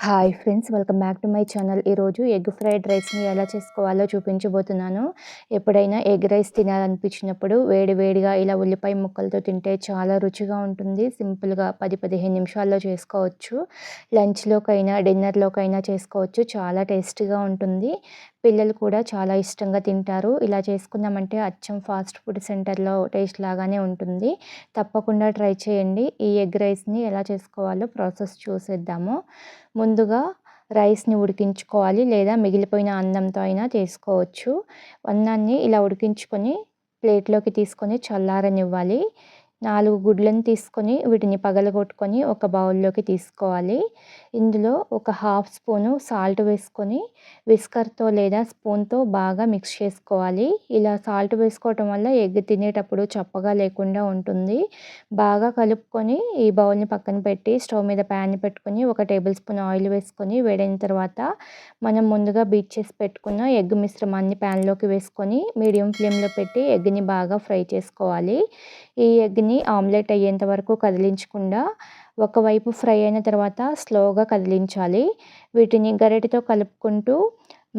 Hi friends, welcome back to my channel. ఈరోజు egg fried రైస్ని ఎలా చేసుకోవాలో చూపించబోతున్నాను. ఎప్పుడైనా ఎగ్ రైస్ తినాలనిపించినప్పుడు వేడివేడిగా ఇలా ఉల్లిపాయ ముక్కలతో తింటే చాలా రుచిగా ఉంటుంది. సింపుల్గా 10-15 నిమిషాల్లో చేసుకోవచ్చు. లంచ్లోకైనా డిన్నర్లోకైనా చేసుకోవచ్చు. చాలా టేస్టీగా ఉంటుంది. పిల్లలు కూడా చాలా ఇష్టంగా తింటారు. ఇలా చేసుకున్నామంటే అచ్చం ఫాస్ట్ ఫుడ్ సెంటర్లో టేస్ట్ లాగానే ఉంటుంది. తప్పకుండా ట్రై చేయండి. ఈ ఎగ్ రైస్ని ఎలా చేసుకోవాలో ప్రాసెస్ చూసేద్దాము. ముందుగా రైస్ని ఉడికించుకోవాలి, లేదా మిగిలిపోయిన అన్నంతో అయినా చేసుకోవచ్చు. అన్నాన్ని ఇలా ఉడికించుకొని ప్లేట్లోకి తీసుకొని చల్లారనివ్వాలి. 4 గుడ్లను తీసుకొని వీటిని పగలగొట్టుకొని ఒక బౌల్లోకి తీసుకోవాలి. ఇందులో ఒక హాఫ్ స్పూను సాల్ట్ వేసుకొని విస్కర్తో లేదా స్పూన్తో బాగా మిక్స్ చేసుకోవాలి. ఇలా సాల్ట్ వేసుకోవటం వల్ల ఎగ్ తినేటప్పుడు చప్పగా లేకుండా ఉంటుంది. బాగా కలుపుకొని ఈ బౌల్ని పక్కన పెట్టి స్టవ్ మీద ప్యాన్ పెట్టుకొని 1 టేబుల్ స్పూన్ ఆయిల్ వేసుకొని వేడైన తర్వాత మనం ముందుగా బీట్ చేసి పెట్టుకున్న ఎగ్ మిశ్రమాన్ని ప్యాన్లోకి వేసుకొని మీడియం ఫ్లేమ్లో పెట్టి ఎగ్ని బాగా ఫ్రై చేసుకోవాలి. ఈ ఎగ్ని ఆమ్లెట్ అయ్యేంత వరకు కదిలించకుండా ఒకవైపు ఫ్రై అయిన తర్వాత స్లోగా కదిలించాలి. వీటిని గరిటెతో కలుపుకుంటూ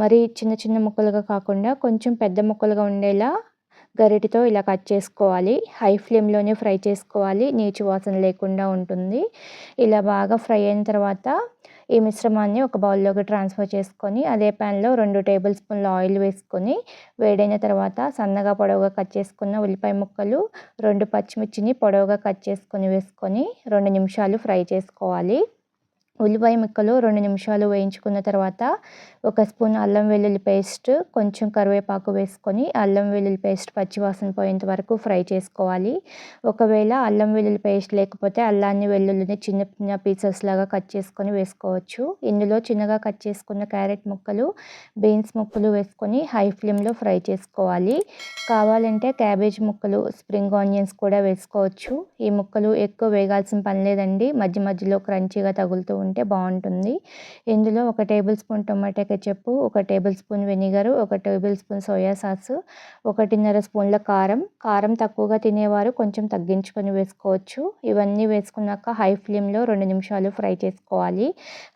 మరి చిన్న చిన్న ముక్కలుగా కాకుండా కొంచెం పెద్ద ముక్కలుగా ఉండేలా గరిటెతో ఇలా కట్ చేసుకోవాలి. హై ఫ్లేమ్లోనే ఫ్రై చేసుకోవాలి, నీచు వాసన లేకుండా ఉంటుంది. ఇలా బాగా ఫ్రై అయిన తర్వాత ఈ మిశ్రమాన్ని ఒక బౌల్లోకి ట్రాన్స్ఫర్ చేసుకొని అదే ప్యాన్లో 2 టేబుల్ స్పూన్ల ఆయిల్ వేసుకొని వేడైన తర్వాత సన్నగా పొడవుగా కట్ చేసుకున్న ఉల్లిపాయ ముక్కలు, 2 పచ్చిమిర్చిని పొడవుగా కట్ చేసుకొని వేసుకొని 2 నిమిషాలు ఫ్రై చేసుకోవాలి. ఉల్లిపాయ ముక్కలు 2 నిమిషాలు వేయించుకున్న తర్వాత 1 స్పూన్ అల్లం వెల్లుల్లి పేస్ట్, కొంచెం కరివేపాకు వేసుకొని అల్లం వెల్లుల్లి పేస్ట్ పచ్చివాసన పోయేంత వరకు ఫ్రై చేసుకోవాలి. ఒకవేళ అల్లం వెల్లుల్లి పేస్ట్ లేకపోతే అల్లాన్ని వెల్లుల్లిని చిన్న చిన్న పీసెస్ లాగా కట్ చేసుకొని వేసుకోవచ్చు. ఇందులో చిన్నగా కట్ చేసుకున్న క్యారెట్ ముక్కలు, బీన్స్ ముక్కలు వేసుకొని హై ఫ్లేమ్లో ఫ్రై చేసుకోవాలి. కావాలంటే క్యాబేజ్ ముక్కలు, స్ప్రింగ్ ఆనియన్స్ కూడా వేసుకోవచ్చు. ఈ ముక్కలు ఎక్కువ వేగాల్సిన పని లేదండి. మధ్య మధ్యలో క్రంచీగా తగులుతూ ఉంటే బాగుంటుంది. ఇందులో 1 table spoon tomato ketchup, 1 table spoon vinegar, 1 table spoon soya sauce, 1.5 స్పూన్ల కారం తక్కువగా తినేవారు కొంచెం తగ్గించుకొని వేసుకోవచ్చు. ఇవన్నీ వేసుకున్నాక హై ఫ్లేమ్లో 2 నిమిషాలు ఫ్రై చేసుకోవాలి.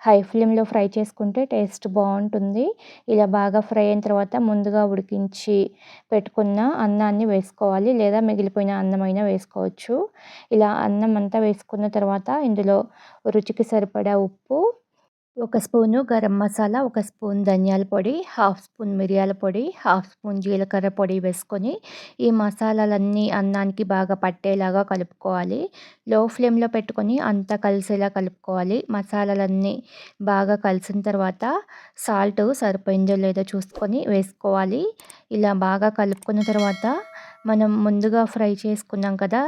హై ఫ్లేమ్లో ఫ్రై చేసుకుంటే టేస్ట్ బాగుంటుంది. ఇలా బాగా ఫ్రై అయిన తర్వాత ముందుగా ఉడికించి పెట్టుకున్న అన్నాన్ని వేసుకోవాలి, లేదా మిగిలిపోయిన అన్నమైనా వేసుకోవచ్చు. ఇలా అన్నం అంతా వేసుకున్న తర్వాత ఇందులో రుచికి సరిపడా ఉప్పు, 1 స్పూను గరం మసాలా, 1 స్పూన్ ధనియాల పొడి, హాఫ్ స్పూన్ మిరియాల పొడి, హాఫ్ స్పూన్ జీలకర్ర పొడి వేసుకొని ఈ మసాలాలన్నీ అన్నానికి బాగా పట్టేలాగా కలుపుకోవాలి. లో ఫ్లేమ్లో పెట్టుకొని అంతా కలిసేలా కలుపుకోవాలి. మసాలాలన్నీ బాగా కలిసిన తర్వాత సాల్ట్ సరిపోయిందో లేదో చూసుకొని వేసుకోవాలి. ఇలా బాగా కలుపుకున్న తర్వాత మనం ముందుగా ఫ్రై చేసుకున్నాం కదా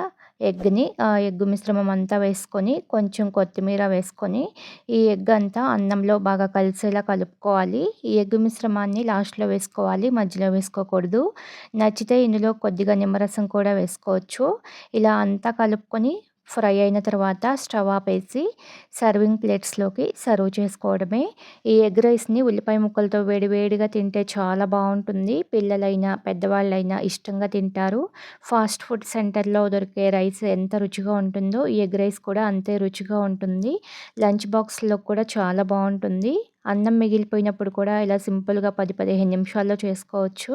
ఎగ్ని, ఆ ఎగ్ మిశ్రమం అంతా వేసుకొని కొంచెం కొత్తిమీర వేసుకొని ఈ ఎగ్ అంతా అన్నంలో బాగా కలిసేలా కలుపుకోవాలి. ఈ ఎగ్ మిశ్రమాన్ని లాస్ట్లో వేసుకోవాలి, మధ్యలో వేసుకోకూడదు. నచ్చితే ఇందులో కొద్దిగా నిమ్మరసం కూడా వేసుకోవచ్చు. ఇలా అంతా కలుపుకొని ఫ్రై అయిన తర్వాత స్టవ్ ఆపేసి సర్వింగ్ ప్లేట్స్లోకి సర్వ్ చేసుకోవడమే. ఈ ఎగ్ రైస్ని ఉల్లిపాయ ముక్కలతో వేడివేడిగా తింటే చాలా బాగుంటుంది. పిల్లలైనా పెద్దవాళ్ళైనా ఇష్టంగా తింటారు. ఫాస్ట్ ఫుడ్ సెంటర్లో దొరికే రైస్ ఎంత రుచిగా ఉంటుందో ఈ ఎగ్ రైస్ కూడా అంతే రుచిగా ఉంటుంది. లంచ్ బాక్స్లో కూడా చాలా బాగుంటుంది. అన్నం మిగిలిపోయినప్పుడు కూడా ఇలా సింపుల్గా 10-15 నిమిషాల్లో చేసుకోవచ్చు.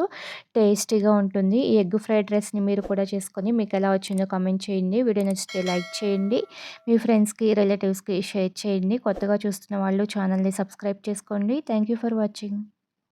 టేస్టీగా ఉంటుంది. ఈ ఎగ్ ఫ్రైడ్ రైస్ని మీరు కూడా చేసుకొని మీకు ఎలా వచ్చిందో కామెంట్ చేయండి. వీడియో నచ్చితే లైక్ చేయండి. మీ ఫ్రెండ్స్కి, రిలేటివ్స్కి షేర్ చేయండి. కొత్తగా చూస్తున్న వాళ్ళు ఛానల్ని సబ్స్క్రైబ్ చేసుకోండి. Thank you for watching.